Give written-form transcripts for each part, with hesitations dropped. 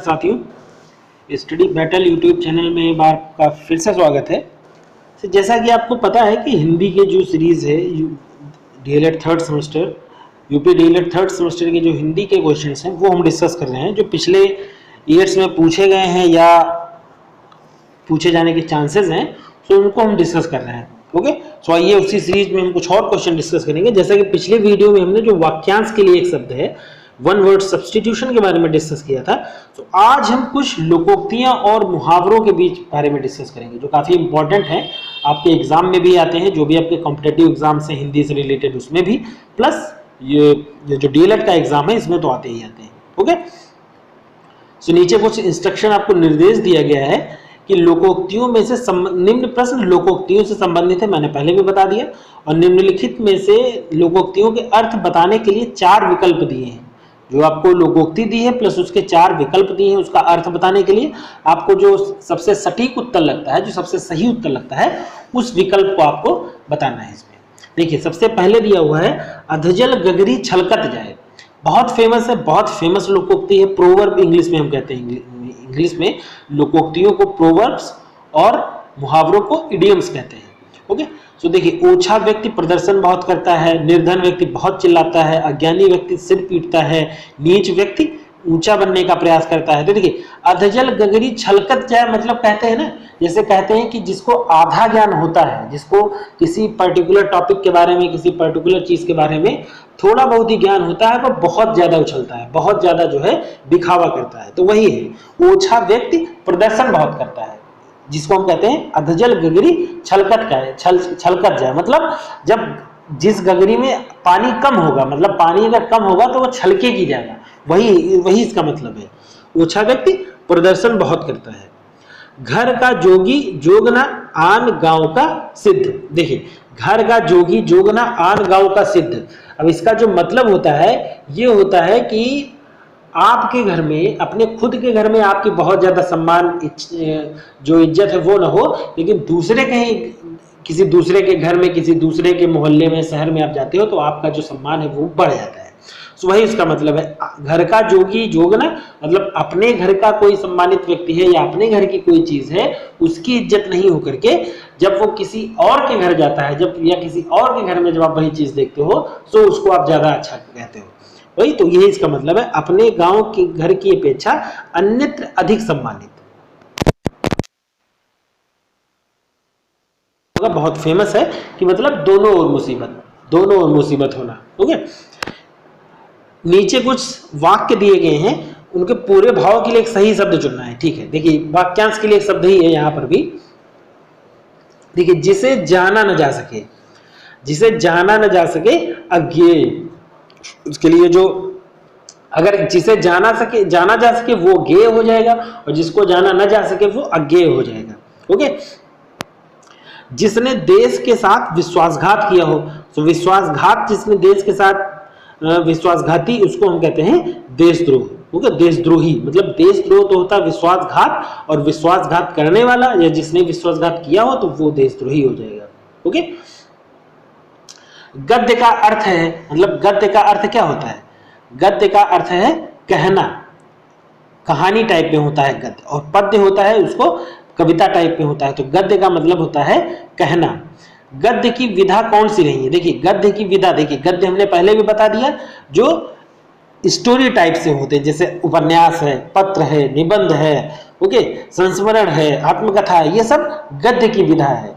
साथियों, study battle YouTube channel में एक बार का फिर से स्वागत है। तो जैसा कि आपको पता है कि हिंदी के जो सीरीज़ है DElEd third semester UP DElEd third semester के जो हिंदी के क्वेश्चंस हैं वो हम डिस्कस कर रहे हैं, जो पिछले ईयर्स में पूछे गए हैं या पूछे जाने के चांसेस हैं, तो उनको हम डिस्कस कर रहे हैं। ओके, सो आइए उसी सीरीज में हम कुछ और क्वेश्चन डिस्कस करेंगे। जैसा कि पिछले वीडियो में हमने जो वाक्यांश के लिए एक शब्द है वन वर्ड सब्स्टिट्यूशन के बारे में डिस्कस किया था, तो आज हम कुछ लोकोक्तियां और मुहावरों के बीच बारे में डिस्कस करेंगे, जो काफ़ी इंपॉर्टेंट है, आपके एग्जाम में भी आते हैं, जो भी आपके कॉम्पिटेटिव एग्जाम से हिंदी से रिलेटेड उसमें भी, प्लस ये जो डीएलएड का एग्जाम है इसमें तो आते ही आते हैं। ओके, सो नीचे कुछ इंस्ट्रक्शन आपको निर्देश दिया गया है कि लोकोक्तियों में से निम्न प्रश्न लोकोक्तियों से संबंधित है, मैंने पहले भी बता दिया, और निम्नलिखित में से लोकोक्तियों के अर्थ बताने के लिए 4 विकल्प दिए हैं। जो आपको लोकोक्ति दी है प्लस उसके 4 विकल्प दिए हैं, उसका अर्थ बताने के लिए आपको जो सबसे सटीक उत्तर लगता है, जो सबसे सही उत्तर लगता है, उस विकल्प को आपको बताना है। इसमें देखिए, सबसे पहले दिया हुआ है अधजल गगरी छलकत जाए। बहुत फेमस है, बहुत फेमस लोकोक्ति है, प्रोवर्ब इंग्लिश में हम कहते हैं। इंग्लिश में लोकोक्तियों को प्रोवर्ब्स और मुहावरों को इडियम्स कहते हैं। ओके, सो देखिए, ओछा व्यक्ति प्रदर्शन बहुत करता है, निर्धन व्यक्ति बहुत चिल्लाता है, अज्ञानी व्यक्ति सिर पीटता है, नीच व्यक्ति ऊंचा बनने का प्रयास करता है। तो देखिए, अधजल गगरी छलकत जाए मतलब कहते हैं ना, जैसे कहते हैं कि जिसको आधा ज्ञान होता है, जिसको किसी पर्टिकुलर टॉपिक के बारे में, किसी पर्टिकुलर चीज के बारे में थोड़ा बहुत ही ज्ञान होता है, वो बहुत ज्यादा उछलता है, बहुत ज्यादा जो है दिखावा करता है। तो वही है, ओछा व्यक्ति प्रदर्शन बहुत करता है, जिसको हम कहते हैं अधजल गगरी छलकत का है, छलकत जाए मतलब जब जिस गगरी में पानी कम होगा, मतलब पानी अगर कम होगा तो वो छलके की जाएगा, वही इसका मतलब है। ओछा व्यक्ति प्रदर्शन बहुत करता है। घर का जोगी जोगना आन गांव का सिद्ध। देखिए, घर का जोगी जोगना आन गांव का सिद्ध, अब इसका जो मतलब होता है ये होता है कि आपके घर में, अपने खुद के घर में आपकी बहुत ज्यादा सम्मान जो इज्जत है वो ना हो, लेकिन दूसरे कहीं किसी दूसरे के घर में, किसी दूसरे के मोहल्ले में, शहर में आप जाते हो तो आपका जो सम्मान है वो बढ़ जाता है। सो वही इसका मतलब है। घर का जोगी जोगना मतलब अपने घर का कोई सम्मानित व्यक्ति है या अपने घर की कोई चीज है, उसकी इज्जत नहीं होकर के जब वो किसी और के घर जाता है, जब या किसी और के घर में जब आप वही चीज देखते हो तो उसको आप ज्यादा अच्छा कहते हो। वही तो, यही इसका मतलब है, अपने गांव के घर की अपेक्षा अन्यत्र अधिक सम्मानित। बहुत फेमस है कि मतलब दोनों ओर मुसीबत होना। ओके, नीचे कुछ वाक्य दिए गए हैं, उनके पूरे भाव के लिए एक सही शब्द चुनना है। ठीक है, देखिए वाक्यांश के लिए एक शब्द ही है यहां पर भी। देखिए, जिसे जाना न जा सके, जिसे जाना न जा सके अज्ञेय, उसके लिए जो अगर जिसे जाना जा सके वो ज्ञेय हो जाएगा, और जिसको जाना न जा सके वो अज्ञेय हो जाएगा। ओके, जिसने देश के साथ विश्वासघात किया हो, तो विश्वासघात, जिसने देश के साथ विश्वासघाती, उसको हम कहते हैं देशद्रोह। ओके, देशद्रोही मतलब देशद्रोह तो होता है विश्वासघात, और विश्वासघात करने वाला या जिसने विश्वासघात किया हो तो वो देशद्रोही हो जाएगा। ओके, गद्य का अर्थ है, मतलब गद्य का अर्थ क्या होता है? गद्य का अर्थ है कहना, कहानी टाइप में होता है गद्य, और पद्य होता है उसको कविता टाइप में होता है। तो गद्य का मतलब होता है कहना। गद्य की विधा कौन सी रही है? देखिए, गद्य की विधा, देखिए गद्य हमने पहले भी बता दिया, जो स्टोरी टाइप से होते हैं, जैसे उपन्यास है, पत्र है, निबंध है, ओके, संस्मरण है, आत्मकथा है, ये सब गद्य की विधा है।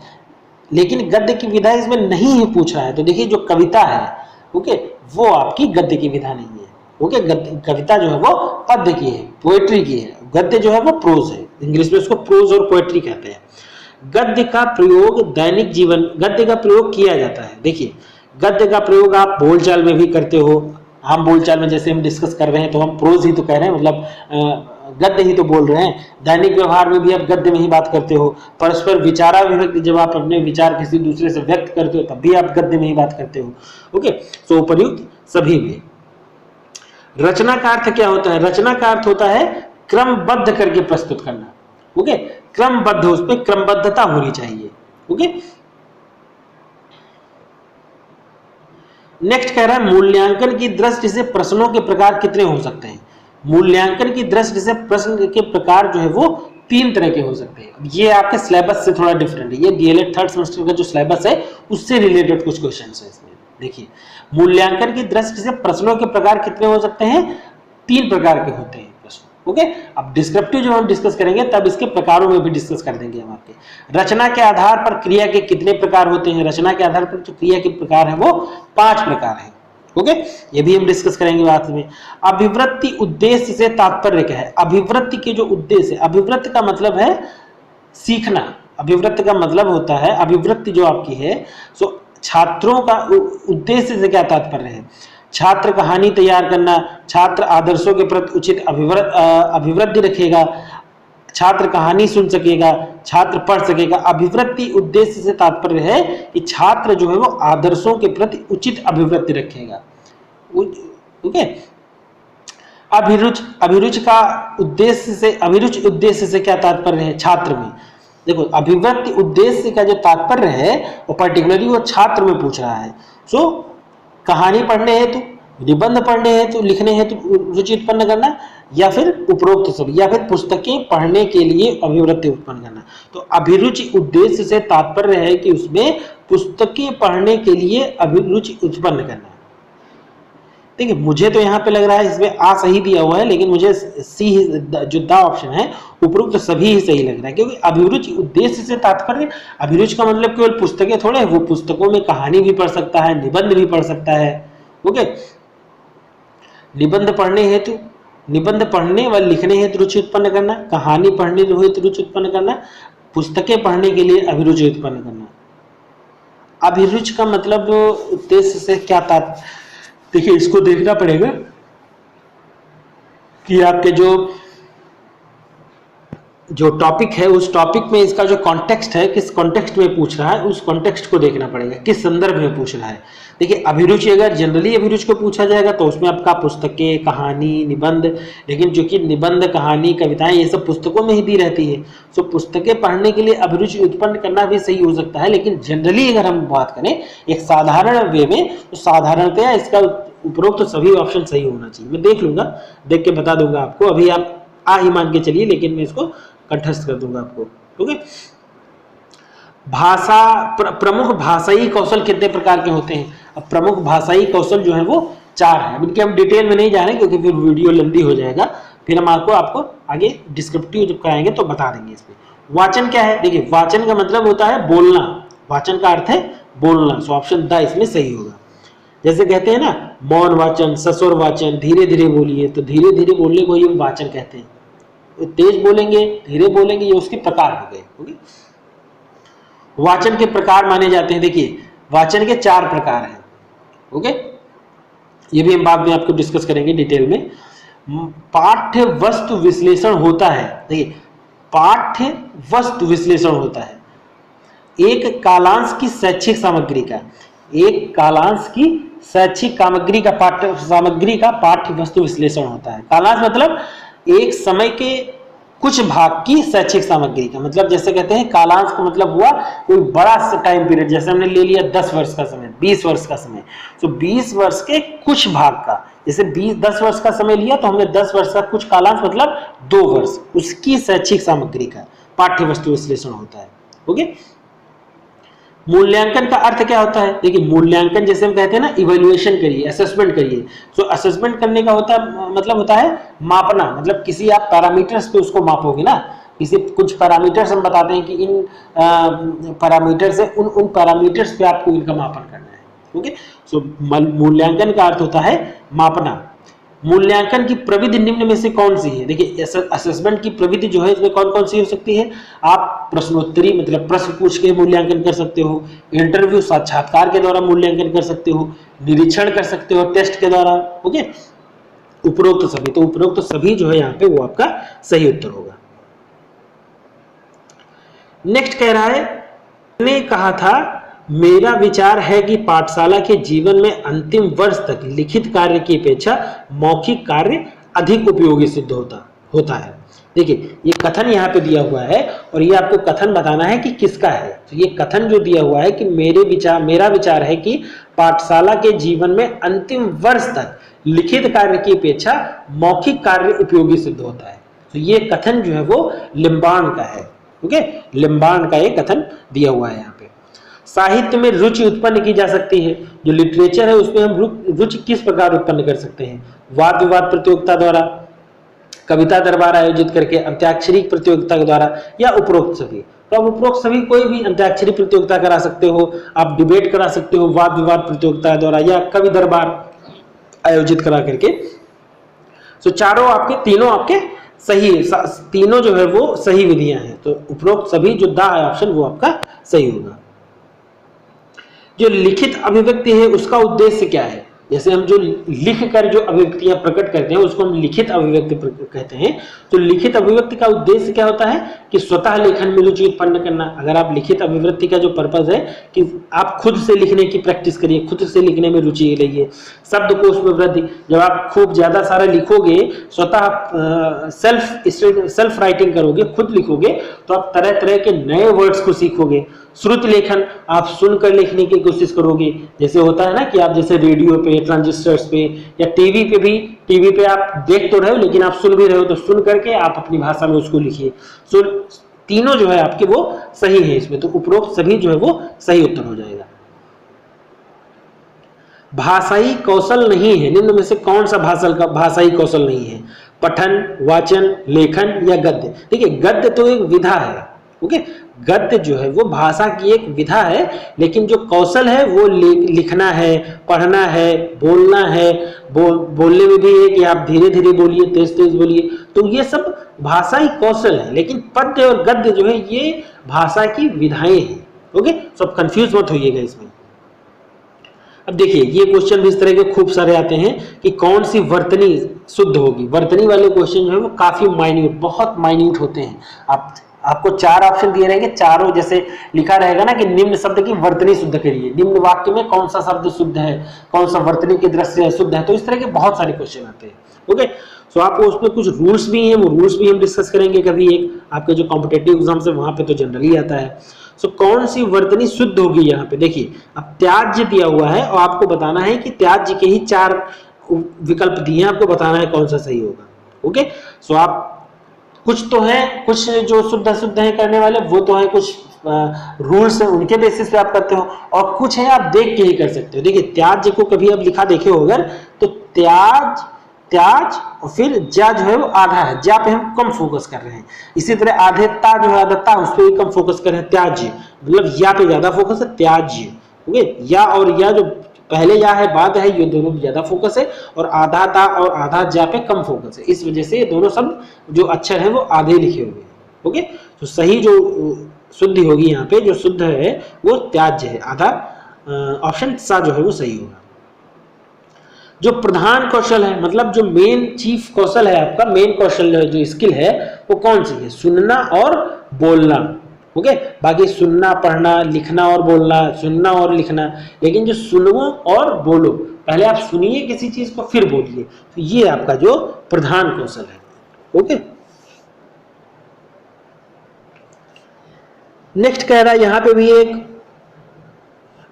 लेकिन गद्य की विधा इसमें नहीं है पूछा है, तो देखिए जो कविता है, ओके, वो आपकी गद्य की विधा नहीं है। ओके, कविता जो है वो पद्य की है, पोएट्री की है, गद्य जो है वो प्रोज है, इंग्लिश में उसको प्रोज और पोएट्री कहते हैं। गद्य का प्रयोग दैनिक जीवन, गद्य का प्रयोग किया जाता है। देखिए, गद्य का प्रयोग आप बोलचाल में भी करते हो, हम बोलचाल में जैसे हम डिस्कस कर रहे हैं तो हम प्रोज ही तो कह रहे हैं, मतलब गद्य ही तो बोल रहे हैं। दैनिक व्यवहार में भी आप गद्य में ही बात करते हो। परस्पर विचाराभिव्यक्ति, जब आप अपने विचार किसी दूसरे से व्यक्त करते हो तब भी आप गद्य में ही बात करते हो। ओके, सो उपर्युक्त सभी में। रचना का अर्थ क्या होता है? रचना का अर्थ होता है क्रमबद्ध करके प्रस्तुत करना। ओके, क्रमबद्ध, उस पर क्रमबद्धता होनी चाहिए। ओके, नेक्स्ट कह रहा है मूल्यांकन की दृष्टि से प्रश्नों के प्रकार कितने हो सकते हैं? मूल्यांकन की दृष्टि से प्रश्न के प्रकार जो है वो 3 तरह के हो सकते हैं। अब ये आपके सिलेबस से थोड़ा डिफरेंट है, ये डीएलएड थर्ड सेमेस्टर का जो सिलेबस है उससे रिलेटेड कुछ क्वेश्चंस है इसमें। देखिए, मूल्यांकन की दृष्टि से प्रश्नों के प्रकार कितने हो सकते हैं? 3 प्रकार के होते हैं प्रश्न। ओके, अब डिस्क्रिप्टिव जो हम डिस्कस करेंगे तब इसके प्रकारों में भी डिस्कस कर देंगे हम आपके। रचना के आधार पर क्रिया के कितने प्रकार होते हैं? रचना के आधार पर जो क्रिया के प्रकार है वो 5 प्रकार है। ओके, ये भी हम डिस्कस करेंगे बाद में। अभिवृत्ति उद्देश्य से तात्पर्य क्या है? अभिवृत्ति के जो उद्देश्य, अभिवृत्ति का मतलब है सीखना, अभिवृत्ति का मतलब होता है, अभिवृत्ति जो आपकी है सो छात्रों का उद्देश्य से क्या तात्पर्य है? छात्र कहानी तैयार करना, छात्र आदर्शों के प्रति उचित अभिवृद्धि रखेगा, छात्र कहानी सुन सकेगा, छात्र पढ़ सकेगा। अभिवृत्ति उद्देश्य से तात्पर्य है कि छात्र जो है वो आदर्शों के प्रति उचित अभिवृत्ति रखेगा। ओके, अभिरुचि का उद्देश्य से, अभिरुचि उद्देश्य से क्या तात्पर्य है? छात्र में। देखो, अभिवृत्ति उद्देश्य का जो तात्पर्य है वो पर्टिकुलरली वो छात्र में पूछ रहा है। सो कहानी पढ़ने हेतु, निबंध पढ़ने हेतु, लिखने हेतु रुचि उत्पन्न करना, या फिर उपरोक्त सभी, या फिर पुस्तकें पढ़ने के लिए अभिवृत्ति उत्पन्न करना। तो अभिरुचि उद्देश्य से तात्पर्य है कि उसमें पुस्तकें पढ़ने के लिए अभिरुचि उत्पन्न करना। देखिए, मुझे तो यहाँ पे लग रहा है इसमें आ सही दिया हुआ है, लेकिन मुझे सी जो द ऑप्शन है उपरोक्त सभी ही सही लग रहा है, क्योंकि अभिरुचि उद्देश्य से तात्पर्य, अभिरुचि का मतलब केवल पुस्तकें थोड़े, वो पुस्तकों में कहानी भी पढ़ सकता है, निबंध भी पढ़ सकता है। ओके, निबंध पढ़ने हेतु, निबंध पढ़ने व लिखने हेतु रुचि उत्पन्न करना, कहानी पढ़ने हेतु रुचि उत्पन्न करना, पुस्तकें पढ़ने के लिए अभिरुचि उत्पन्न करना। अभिरुचि का मतलब उद्देश्य से क्या तात्पर्य? देखिए, इसको देखना पड़ेगा कि आपके जो टॉपिक है उस टॉपिक में इसका जो कॉन्टेक्स्ट है, किस कॉन्टेक्स्ट में पूछ रहा है, उस कॉन्टेक्स्ट को देखना पड़ेगा, किस संदर्भ में पूछ रहा है। देखिए, अभिरुचि अगर जनरली अभिरुचि को पूछा जाएगा तो उसमें आपका पुस्तकें, कहानी, निबंध, लेकिन जो कि निबंध, कहानी, कविताएं ये सब पुस्तकों में ही दी रहती है। सो पुस्तकें पढ़ने के लिए अभिरुचि उत्पन्न करना भी सही हो सकता है, लेकिन जनरली अगर हम बात करें एक साधारण वे में, तो साधारणतया इसका उपरोक्त सभी ऑप्शन सही होना चाहिए। मैं देख लूंगा, देख के बता दूंगा आपको, अभी आप आ ही मान के चलिए, लेकिन मैं इसको कंठस्थ कर दूंगा आपको। ओके, भाषा प्रमुख भाषाई कौशल कितने प्रकार के होते हैं? अब प्रमुख भाषाई कौशल जो है वो 4 है। अब इनके हम डिटेल में नहीं जा रहे क्योंकि फिर वीडियो लंबी हो जाएगा, फिर हम आपको आगे डिस्क्रिप्टिव जब कराएंगे तो बता देंगे इसमें। वाचन क्या है? देखिए, वाचन का मतलब होता है बोलना, वाचन का अर्थ है बोलना। सो ऑप्शन द इसमें सही होगा। जैसे कहते हैं ना, मौन वाचन, ससुर वाचन, धीरे धीरे बोलिए, तो धीरे धीरे बोलने को ये वाचन कहते हैं। तेज बोलेंगे, धीरे बोलेंगे, ये उसके प्रकार हो गए। वाचन के प्रकार माने जाते हैं। देखिए, वाचन के 4 प्रकार हैं। ओके, ये भी हम बाद में आपको डिस्कस करेंगे डिटेल में। पाठ्य वस्तु विश्लेषण होता है। देखिए, पाठ्य वस्तु विश्लेषण होता है एक कालांश की शैक्षिक सामग्री का, एक कालांश की शैक्षिक सामग्री का पाठ्य वस्तु विश्लेषण होता है। कालांश मतलब एक समय के कुछ भाग की शैक्षिक सामग्री का, मतलब जैसे कहते हैं कालांश का मतलब हुआ कोई बड़ा टाइम पीरियड, जैसे हमने ले लिया 10 वर्ष का समय, 20 वर्ष का समय, तो 20 वर्ष के कुछ भाग का, जैसे 10 वर्ष का समय लिया तो हमने 10 वर्ष का कुछ कालांश मतलब 2 वर्ष, उसकी शैक्षिक सामग्री का पाठ्य वस्तु विश्लेषण होता है। ओके, मूल्यांकन का अर्थ क्या होता है? देखिए, मूल्यांकन जैसे हम कहते हैं ना, इवैल्यूएशन करिए, असेसमेंट करिए। सो असेसमेंट करने का मतलब होता है मापना, मतलब किसी आप पैरामीटर्स पे उसको मापोगे ना, किसी कुछ पैरामीटर्स हम बताते हैं कि इन पैरामीटर से उन पैरामीटर्स पे आपको इनका मापन करना है। ओके, सो मूल्यांकन का अर्थ होता है मापना। मूल्यांकन की प्रविधि निम्न में से कौन सी है? देखिए, असेसमेंट की प्रविधि जो है इसमें कौन कौन सी हो सकती है? आप प्रश्नोत्तरी मतलब प्रश्न पूछ के मूल्यांकन कर सकते हो, इंटरव्यू साक्षात्कार के द्वारा मूल्यांकन कर सकते हो, निरीक्षण कर सकते हो टेस्ट के द्वारा। ओके, उपरोक्त सभी, तो उपरोक्त सभी जो है यहाँ पे वो आपका सही उत्तर होगा। नेक्स्ट कह रहा है, मैंने कहा था मेरा विचार है कि पाठशाला के जीवन में अंतिम वर्ष तक लिखित कार्य की अपेक्षा मौखिक कार्य अधिक उपयोगी सिद्ध होता है। देखिए, ये कथन यहाँ पे दिया हुआ है और ये आपको कथन बताना है कि किसका है। तो ये कथन जो दिया हुआ है कि मेरा विचार है कि पाठशाला के जीवन में अंतिम वर्ष तक लिखित कार्य की अपेक्षा मौखिक कार्य उपयोगी सिद्ध होता है। तो ये कथन जो है वो लिम्बार्ड का है। ओके, लिम्बार्ड का ये कथन दिया हुआ है यहाँ पे। साहित्य में रुचि उत्पन्न की जा सकती है। जो लिटरेचर है उसमें हम रुचि किस प्रकार उत्पन्न कर सकते हैं? वाद विवाद प्रतियोगिता द्वारा, कविता दरबार आयोजित करके, अंत्याक्षरी प्रतियोगिता के द्वारा, या उपरोक्त सभी। तो अब उपरोक्त सभी कोई भी अंत्याक्षरी प्रतियोगिता करा सकते हो, आप डिबेट करा सकते हो वाद विवाद प्रतियोगिता द्वारा, या कवि दरबार आयोजित करा करके। तो चारों आपके, तीनों आपके सही, तीनों जो है वो सही विधियां हैं। तो उपरोक्त सभी जो दा है ऑप्शन वो आपका सही होगा। जो लिखित अभिव्यक्ति है उसका उद्देश्य क्या है? जैसे हम जो लिख कर जो अभिव्यक्तियां प्रकट करते हैं उसको हम लिखित अभिव्यक्ति कहते हैं। तो लिखित अभिव्यक्ति का उद्देश्य क्या होता है कि स्वतः लेखन में रुचि उत्पन्न करना। अगर आप लिखित अभिव्यक्ति का जो पर्पज है कि आप खुद से लिखने की प्रैक्टिस करिए, खुद से लिखने में रुचि लीजिए, शब्दकोश में वृद्धि। जब आप खूब ज्यादा सारा लिखोगे, स्वतः सेल्फ राइटिंग करोगे, खुद लिखोगे, तो आप तरह तरह के नए वर्ड्स को सीखोगे। श्रुत लेखन, आप सुनकर लिखने की कोशिश करोगे। जैसे होता है ना कि आप जैसे रेडियो पे, ट्रांजिस्टर्स पे या टीवी पे भी, टीवी पे आप देख तो रहे हो लेकिन आप सुन भी रहे हो, तो सुन करके आप अपनी भाषा में उसको लिखिए। सो तीनों जो है आपके वो सही है इसमें। तो उपरोक्त सभी जो है वो सही उत्तर हो जाएगा। भाषाई कौशल नहीं है, निम्न में से कौन सा भाषाई कौशल नहीं है? पठन, वाचन, लेखन या गद्य। देखिए, गद्य तो एक विधा है। ओके, गद्य जो है वो भाषा की एक विधा है, लेकिन जो कौशल है वो लिखना है, पढ़ना है, बोलना है। बोलने में भी है कि आप धीरे धीरे बोलिए, तेज तेज बोलिए। तो ये सब भाषाई कौशल है, लेकिन पद्य और गद्य जो है ये भाषा की विधाएं हैं। ओके, सब कंफ्यूज मत होइएगा इसमें। अब देखिए, ये क्वेश्चन भी इस तरह के खूब सारे आते हैं कि कौन सी वर्तनी शुद्ध होगी। वर्तनी वाले क्वेश्चन जो है वो काफी माइन्यूट, बहुत माइन्यूट होते हैं। आपको 4 ऑप्शन दिए रहेंगे, चारों जैसे लिखा रहेगा ना कि निम्न शब्द की वर्तनी शुद्ध करिए, निम्न वाक्य में कौन सा शब्द शुद्ध है, कौन सा वर्तनी की दृष्टि से शुद्ध है। तो इस तरह के बहुत सारे क्वेश्चन आते हैं। ओके, सो आपको उसमें कुछ रूल्स भी हैं, वो रूल्स भी हम डिस्कस करेंगे कभी एक आपके जो कॉम्पिटेटिव एग्जाम्स है वहां पे तो जनरली आता है। सो कौन सी वर्तनी शुद्ध होगी? यहाँ पे देखिए, अब त्याज्य दिया हुआ है और आपको बताना है कि त्याज्य के ही 4 विकल्प दिए हैं, आपको बताना है कौन सा सही होगा। ओके, सो आप कुछ तो है, कुछ जो शुद्ध है करने वाले वो तो है, कुछ रूल्स है उनके बेसिस पे आप करते हो, और कुछ है आप देख के ही कर सकते हो। देखिए, त्याज्य को कभी आप लिखा देखे हो अगर, तो त्याज और फिर जा जो है वो आधा है, जा पे हम कम फोकस कर रहे हैं। इसी तरह आधेता जो है, आधता, उस पर भी कम फोकस कर रहे हैं। त्याज्य मतलब या पे ज्यादा फोकस है, त्याज्य। ओके, या और या जो पहले या है बाद है, ये दोनों पे ज्यादा फोकस है, और आधा ता और आधा जा पे कम फोकस है। इस वजह से ये दोनों शब्द जो अक्षर है वो आधे लिखे हुए हैं। ओके, तो सही जो शुद्धि होगी यहाँ पे, जो शुद्ध है वो त्याज्य है, आधा। ऑप्शन सा जो है वो सही होगा। जो प्रधान कौशल है, मतलब जो मेन चीफ कौशल है आपका, मेन कौशल जो स्किल है वो कौन सी है? सुनना और बोलना। ओके, बाकी सुनना, पढ़ना, लिखना और बोलना, सुनना और लिखना, लेकिन जो सुनो और बोलो, पहले आप सुनिए किसी चीज को फिर बोलिए, तो ये आपका जो प्रधान कौशल है। ओके, नेक्स्ट कह रहा है, यहां पे भी एक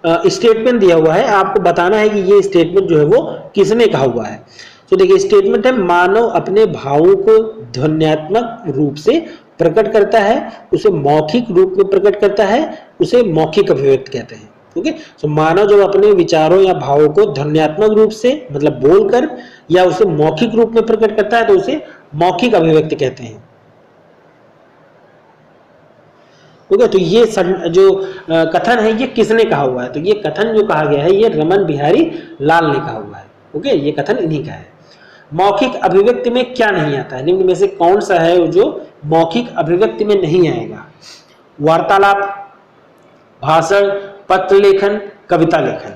स्टेटमेंट दिया हुआ है, आपको बताना है कि ये स्टेटमेंट जो है वो किसने कहा हुआ है। तो देखिए, स्टेटमेंट है, मानव अपने भावों को ध्वन्यात्मक रूप से प्रकट करता है, उसे मौखिक रूप में प्रकट करता है, उसे मौखिक अभिव्यक्ति कहते हैं। ओके, तो मानव जब अपने विचारों या भावों को ध्वन्यात्मक रूप से मतलब बोलकर या उसे मौखिक रूप में प्रकट करता है तो उसे मौखिक अभिव्यक्ति कहते हैं। ओके, तो ये जो कथन है ये किसने कहा हुआ है? तो ये कथन जो कहा गया है ये रमन बिहारी लाल ने कहा हुआ है। ओके, ये कथन इन्हीं का है। मौखिक अभिव्यक्ति में क्या नहीं आता है? निम्न में से कौन सा है जो मौखिक अभिव्यक्ति में नहीं आएगा? वार्तालाप, भाषण, पत्र लेखन, कविता लेखन।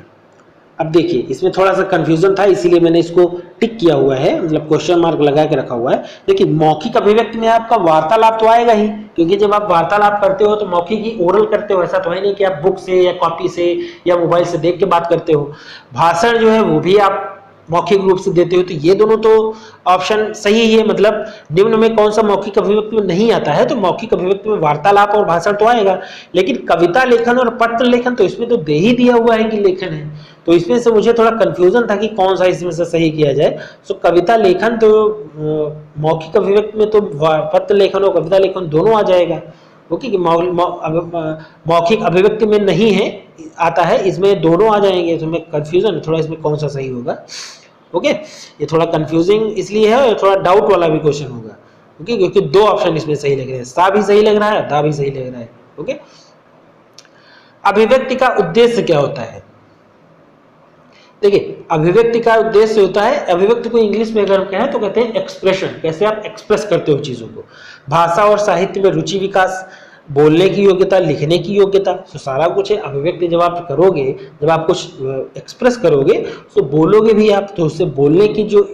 अब देखिए, इसमें थोड़ा सा कंफ्यूजन था, इसीलिए मैंने इसको टिक किया हुआ है, मतलब क्वेश्चन मार्क लगा के रखा हुआ है। देखिए, मौखिक अभिव्यक्ति में आपका वार्तालाप तो आएगा ही, क्योंकि जब आप वार्तालाप करते हो तो मौखिक ही ओरल करते हो, ऐसा तो है नहीं कि आप बुक से या कॉपी से या मोबाइल से देख के बात करते हो। भाषण जो है वो भी आप मौखिक रूप से देते हो, तो ये दोनों तो ऑप्शन सही है। मतलब निम्न में कौन सा मौखिक अभिव्यक्ति में नहीं आता है? तो मौखिक अभिव्यक्ति में वार्तालाप और भाषण तो आएगा, लेकिन कविता लेखन और पत्र लेखन तो इसमें तो दे ही दिया हुआ है कि लेखन है। तो इसमें से मुझे थोड़ा कंफ्यूजन था कि कौन सा इसमें से सही किया जाए। सो कविता लेखन तो मौखिक अभिव्यक्ति में तो पत्र लेखन और कविता लेखन दोनों आ जाएगा। ओके, कि मौखिक अभिव्यक्ति में नहीं है, आता है, इसमें दोनों आ जाएंगे। तो मैं कंफ्यूजन थोड़ा इसमें कौन सा सही होगा। ओके, ये थोड़ा कंफ्यूजिंग इसलिए है और थोड़ा डाउट वाला भी क्वेश्चन होगा। ओके, क्योंकि दो ऑप्शन इसमें सही लग रहे हैं, सा भी सही लग रहा है, दा भी सही लग रहा है। ओके, अभिव्यक्ति का उद्देश्य क्या होता है? देखिए, अभिव्यक्ति का उद्देश्य होता है, अभिव्यक्ति को इंग्लिश में अगर कहें तो कहते हैं एक्सप्रेशन, कैसे आप एक्सप्रेस करते हो चीजों को। भाषा और साहित्य में रुचि विकास, बोलने की योग्यता, लिखने की योग्यता, तो सारा कुछ है। अभिव्यक्ति जब आप करोगे, जब आप कुछ एक्सप्रेस करोगे तो बोलोगे भी आप, तो उससे बोलने की जो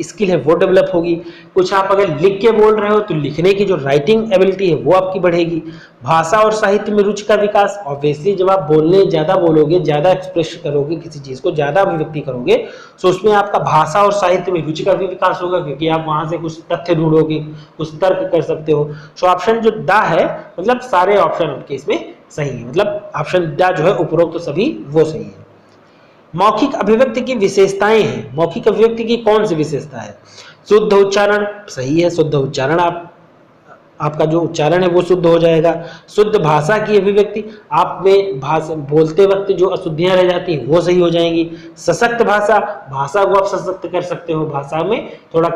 स्किल है वो डेवलप होगी। कुछ आप अगर लिख के बोल रहे हो तो लिखने की जो राइटिंग एबिलिटी है वो आपकी बढ़ेगी। भाषा और साहित्य में रुचि का विकास, ऑब्वियसली जब आप बोलने ज्यादा बोलोगे, ज्यादा एक्सप्रेस करोगे किसी चीज को, ज्यादा अभिव्यक्ति करोगे, तो उसमें आपका भाषा और साहित्य में रुचि का भी विकास होगा, क्योंकि आप वहां से कुछ तथ्य ढूंढोगे, कुछ तर्क कर सकते हो। सो ऑप्शन जो दा है, मतलब सारे ऑप्शन आपके इसमें सही है, मतलब ऑप्शन दा जो है उपरोक्त तो सभी वो सही है। मौखिक अभिव्यक्ति की विशेषताएं हैं। मौखिक अभिव्यक्ति की कौन सी विशेषता है? शुद्ध उच्चारण, सही है, शुद्ध उच्चारण, आपका जो उच्चारण है वो शुद्ध हो जाएगा। शुद्ध भाषा की अभिव्यक्ति, आप में भाषा बोलते वक्त जो अशुद्धियां रह जाती हैं वो सही हो जाएंगी। सशक्त भाषा, भाषा को आप सशक्त कर सकते हो, भाषा में थोड़ा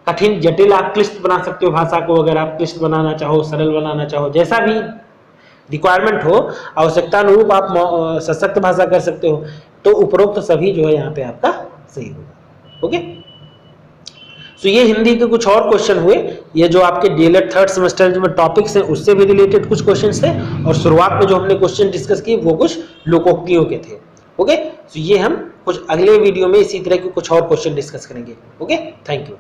कठिन, जटिल आप क्लिष्ट बना सकते हो भाषा को, अगर आप क्लिष्ट बनाना चाहो, सरल बनाना चाहो, जैसा भी रिक्वायरमेंट हो, आवश्यकता अनुरूप आप सशक्त भाषा कर सकते हो। तो उपरोक्त सभी जो है यहाँ पे आपका सही होगा। ओके, तो ये हिंदी के कुछ और क्वेश्चन हुए, ये जो आपके डीएलएड थर्ड सेमेस्टर में टॉपिक्स हैं उससे भी रिलेटेड कुछ क्वेश्चंस थे, और शुरुआत में जो हमने क्वेश्चन डिस्कस किए वो कुछ लोकोक्तियों के थे। ओके, तो ये हम कुछ अगले वीडियो में इसी तरह के कुछ और क्वेश्चन डिस्कस करेंगे। Okay, thank you.